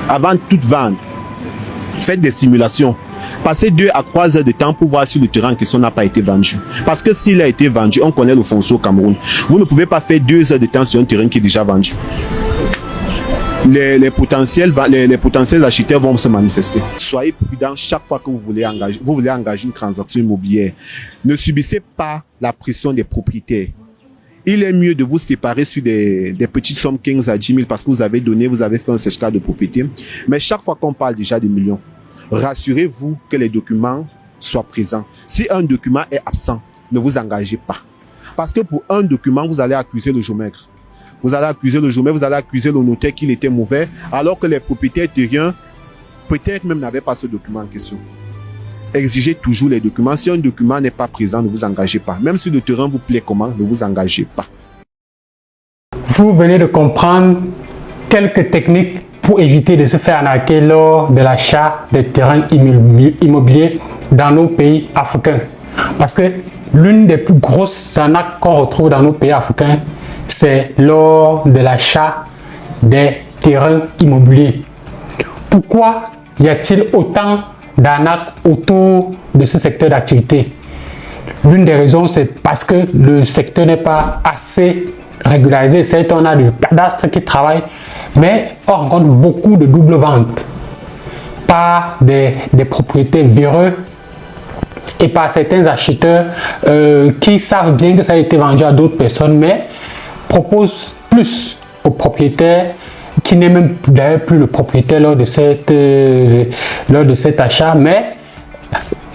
avant toute vente, faites des simulations. Passez 2 à 3 heures de temps pour voir si le terrain en question n'a pas été vendu. Parce que s'il a été vendu, on connaît le foncier au Cameroun. Vous ne pouvez pas faire 2 heures de temps sur un terrain qui est déjà vendu. Les potentiels acheteurs vont se manifester. Soyez prudent chaque fois que vous voulez engager une transaction immobilière. Ne subissez pas la pression des propriétaires. Il est mieux de vous séparer sur des petites sommes 15 à 10 000 parce que vous avez fait un certificat de propriété. Mais chaque fois qu'on parle déjà de millions, rassurez-vous que les documents soient présents. Si un document est absent, ne vous engagez pas. Parce que pour un document, vous allez accuser le géomètre. Vous allez accuser le notaire qu'il était mauvais, alors que les propriétaires terriens, peut-être même n'avaient pas ce document en question. Exigez toujours les documents. Si un document n'est pas présent, ne vous engagez pas. Même si le terrain vous plaît comment, ne vous engagez pas. Vous venez de comprendre quelques techniques pour éviter de se faire arnaquer lors de l'achat des terrains immobiliers dans nos pays africains. Parce que l'une des plus grosses arnaques qu'on retrouve dans nos pays africains, c'est lors de l'achat des terrains immobiliers. Pourquoi y a-t-il autant d'arnaques autour de ce secteur d'activité? L'une des raisons, c'est parce que le secteur n'est pas assez régularisé. C'est on a le cadastre qui travaille, mais on rencontre beaucoup de double ventes par des propriétaires véreux et par certains acheteurs qui savent bien que ça a été vendu à d'autres personnes, mais proposent plus au propriétaire qui n'est même d'ailleurs plus le propriétaire lors de cet achat, mais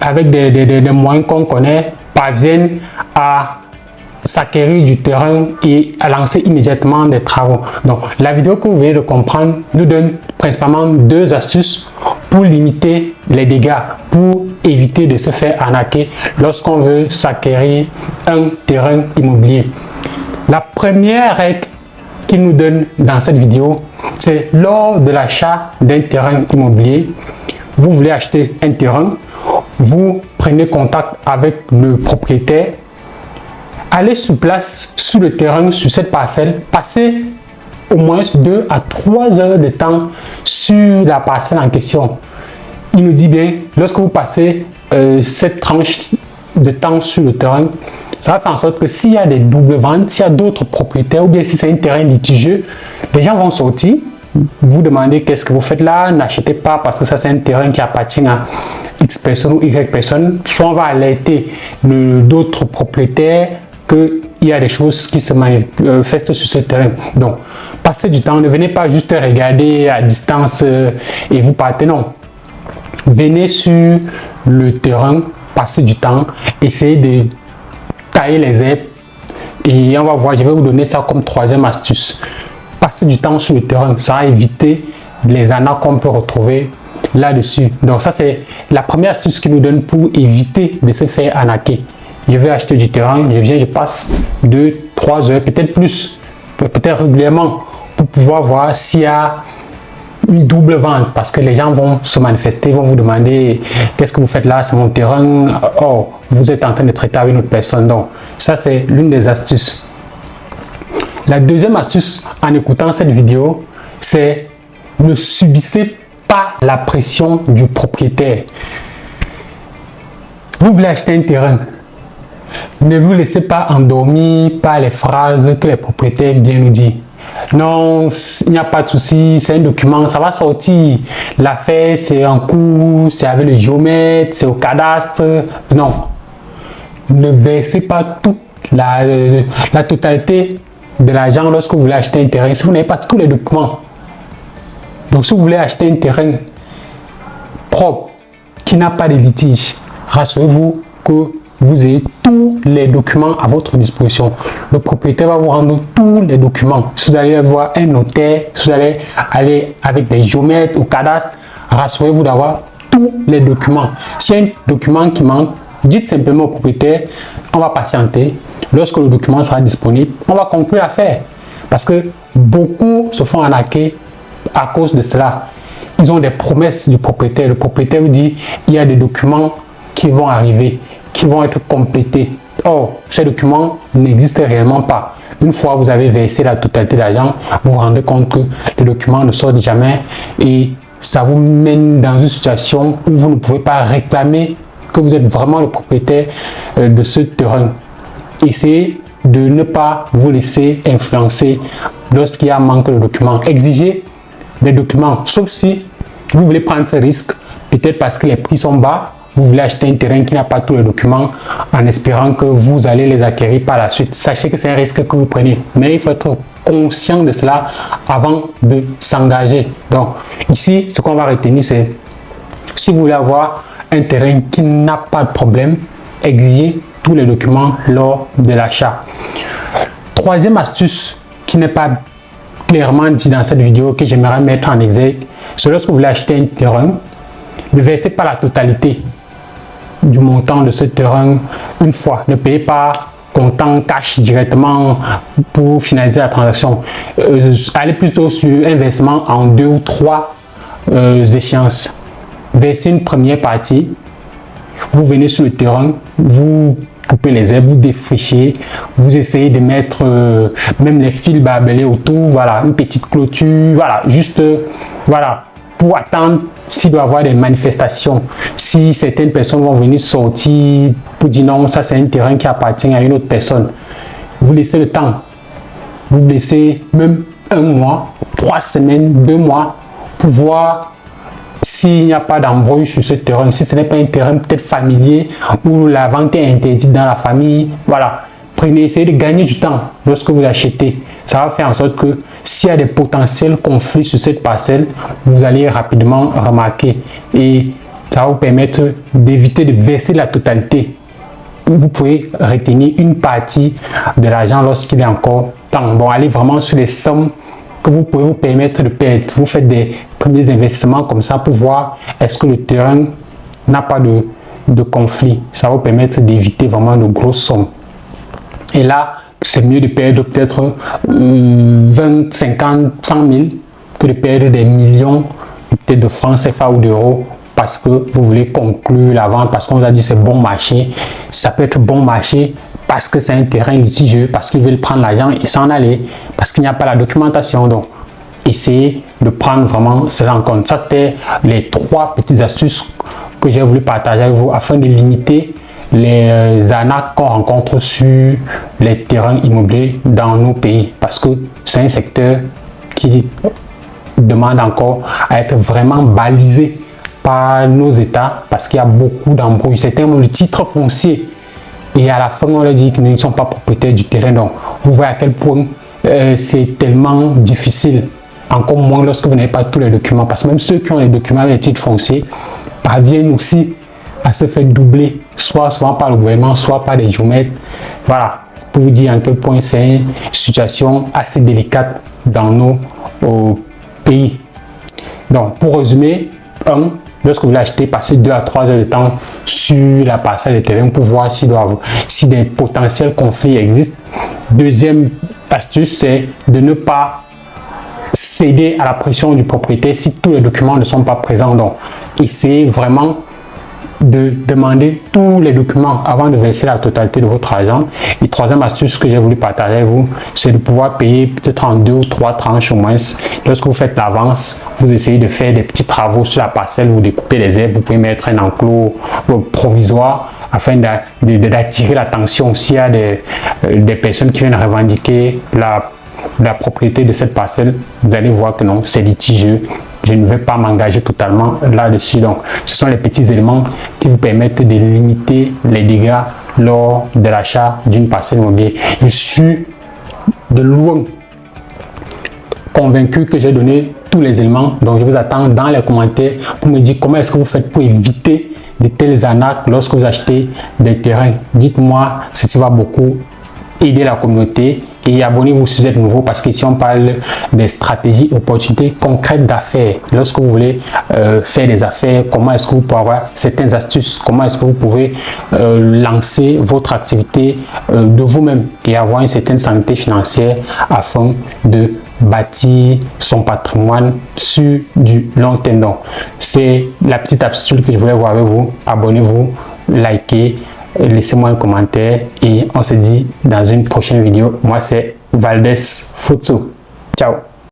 avec des moyens qu'on connaît, parviennent à s'acquérir du terrain et à lancer immédiatement des travaux. Donc la vidéo que vous venez de comprendre nous donne principalement 2 astuces pour limiter les dégâts, pour éviter de se faire arnaquer lorsqu'on veut s'acquérir un terrain immobilier. La première règle qu'il nous donne dans cette vidéo, c'est lors de l'achat d'un terrain immobilier, vous voulez acheter un terrain, vous prenez contact avec le propriétaire, allez sur place, sur le terrain, sur cette parcelle, passez au moins 2 à 3 heures de temps sur la parcelle en question. Il nous dit bien, lorsque vous passez cette tranche de temps sur le terrain, ça va faire en sorte que s'il y a des doubles ventes, s'il y a d'autres propriétaires ou bien si c'est un terrain litigieux, les gens vont sortir, vous demander qu'est-ce que vous faites là, n'achetez pas parce que ça c'est un terrain qui appartient à X personnes ou Y personnes. Soit on va alerter d'autres propriétaires qu'il y a des choses qui se manifestent sur ce terrain. Donc, passez du temps, ne venez pas juste regarder à distance et vous partez, non. Venez sur le terrain, passez du temps, essayez de tailler les herbes et on va voir, je vais vous donner ça comme 3e astuce. Passez du temps sur le terrain, ça va éviter les arnaques qu'on peut retrouver là-dessus. Donc ça c'est la première astuce qui nous donne pour éviter de se faire arnaquer. Je vais acheter du terrain, je viens, je passe 2-3 heures, peut-être plus, peut-être régulièrement pour pouvoir voir s'il y a une double vente parce que les gens vont se manifester, vont vous demander qu'est-ce que vous faites là, c'est mon terrain, oh, vous êtes en train de traiter avec une autre personne. Donc ça c'est l'une des astuces. La deuxième astuce en écoutant cette vidéo, c'est ne subissez pas la pression du propriétaire. Vous voulez acheter un terrain, ne vous laissez pas endormir par les phrases que les propriétaires viennent nous dire. Non, il n'y a pas de souci, c'est un document, ça va sortir. L'affaire, c'est en cours, c'est avec le géomètre, c'est au cadastre. Non, ne versez pas toute la totalité de l'argent lorsque vous voulez acheter un terrain. Si vous n'avez pas tous les documents. Donc, si vous voulez acheter un terrain propre, qui n'a pas de litige, rassurez-vous que vous ayez tous les documents à votre disposition. Le propriétaire va vous rendre tous les documents. Si vous allez voir un notaire, si vous allez aller avec des géomètres ou cadastres, rassurez-vous d'avoir tous les documents. S'il y a un document qui manque, dites simplement au propriétaire, on va patienter. Lorsque le document sera disponible, on va conclure l'affaire. Parce que beaucoup se font arnaquer à cause de cela. Ils ont des promesses du propriétaire. Le propriétaire vous dit, il y a des documents qui vont arriver, qui vont être complétés. Or, ces documents n'existent réellement pas. Une fois que vous avez versé la totalité de l'argent, vous vous rendez compte que les documents ne sortent jamais et ça vous mène dans une situation où vous ne pouvez pas réclamer que vous êtes vraiment le propriétaire de ce terrain. Essayez de ne pas vous laisser influencer lorsqu'il y a un manque de documents. Exigez des documents, sauf si vous voulez prendre ce risque, peut-être parce que les prix sont bas, vous voulez acheter un terrain qui n'a pas tous les documents en espérant que vous allez les acquérir par la suite. Sachez que c'est un risque que vous prenez, mais il faut être conscient de cela avant de s'engager. Donc ici, ce qu'on va retenir, c'est si vous voulez avoir un terrain qui n'a pas de problème, exigez tous les documents lors de l'achat. Troisième astuce qui n'est pas clairement dit dans cette vidéo que j'aimerais mettre en exergue, c'est lorsque vous voulez acheter un terrain, ne versez pas la totalité du montant de ce terrain une fois. Ne payez pas comptant cash directement pour finaliser la transaction. Allez plutôt sur un versement en 2 ou 3 échéances. Versez une première partie, vous venez sur le terrain, vous coupez les herbes, vous défrichez, vous essayez de mettre même les fils barbelés autour, voilà, une petite clôture, voilà, juste, voilà, pour attendre s'il doit y avoir des manifestations. Si certaines personnes vont venir sortir pour dire non, ça c'est un terrain qui appartient à une autre personne, vous laissez le temps, vous laissez même 1 mois, 3 semaines, 2 mois pour voir s'il n'y a pas d'embrouille sur ce terrain, si ce n'est pas un terrain peut-être familier où la vente est interdite dans la famille, voilà. Essayez de gagner du temps lorsque vous achetez. Ça va faire en sorte que s'il y a des potentiels conflits sur cette parcelle, vous allez rapidement remarquer et ça va vous permettre d'éviter de verser la totalité. Vous pouvez retenir une partie de l'argent lorsqu'il est encore temps. Bon, allez vraiment sur les sommes que vous pouvez vous permettre de perdre. Vous faites des premiers investissements comme ça pour voir est-ce que le terrain n'a pas de conflit. Ça va vous permettre d'éviter vraiment de grosses sommes. Et là, c'est mieux de perdre peut-être 20, 50, 100 000 que de perdre des millions peut-être de francs CFA ou d'euros parce que vous voulez conclure la vente, parce qu'on vous a dit c'est bon marché. Ça peut être bon marché parce que c'est un terrain litigieux, parce qu'ils veulent prendre l'argent et s'en aller, parce qu'il n'y a pas la documentation. Donc, essayez de prendre vraiment cela en compte. Ça, c'était les 3 petites astuces que j'ai voulu partager avec vous afin de limiter les arnaques qu'on rencontre sur les terrains immobiliers dans nos pays, parce que c'est un secteur qui demande encore à être vraiment balisé par nos États, parce qu'il y a beaucoup d'embrouilles. C'est un le titre foncier et à la fin on leur dit qu'ils ne sont pas propriétaires du terrain. Donc vous voyez à quel point c'est tellement difficile, encore moins lorsque vous n'avez pas tous les documents, parce que même ceux qui ont les documents, les titres fonciers parviennent aussi à se faire doubler, soit par le gouvernement, soit par des géomètres. Voilà, pour vous dire à quel point c'est une situation assez délicate dans nos pays. Donc, pour résumer, lorsque vous l'achetez, passez 2 à 3 heures de temps sur la parcelle de terrain pour voir si des potentiels conflits existent. Deuxième astuce, c'est de ne pas céder à la pression du propriétaire si tous les documents ne sont pas présents. Donc, essayez vraiment de demander tous les documents avant de verser la totalité de votre argent. Et troisième astuce que j'ai voulu partager avec vous, c'est de pouvoir payer peut-être en 2 ou 3 tranches au moins. Lorsque vous faites l'avance, vous essayez de faire des petits travaux sur la parcelle, vous découpez les herbes, vous pouvez mettre un enclos provisoire afin d'attirer l'attention. S'il y a des personnes qui viennent revendiquer la propriété de cette parcelle, vous allez voir que non, c'est litigieux. Je ne vais pas m'engager totalement là-dessus. Donc, ce sont les petits éléments qui vous permettent de limiter les dégâts lors de l'achat d'une parcelle immobilière. Je suis de loin convaincu que j'ai donné tous les éléments. Donc, je vous attends dans les commentaires pour me dire comment est-ce que vous faites pour éviter de telles arnaques lorsque vous achetez des terrains. Dites-moi, ceci va beaucoup aider la communauté. Et abonnez-vous si vous êtes nouveau, parce qu'ici on parle des stratégies, opportunités concrètes d'affaires. Lorsque vous voulez faire des affaires, comment est-ce que vous pouvez avoir certaines astuces, comment est-ce que vous pouvez lancer votre activité de vous-même et avoir une certaine santé financière afin de bâtir son patrimoine sur du long terme. Donc, c'est la petite astuce que je voulais voir avec vous. Abonnez-vous, likez. Laissez-moi un commentaire et on se dit dans une prochaine vidéo. Moi, c'est Valdez Futsu. Ciao.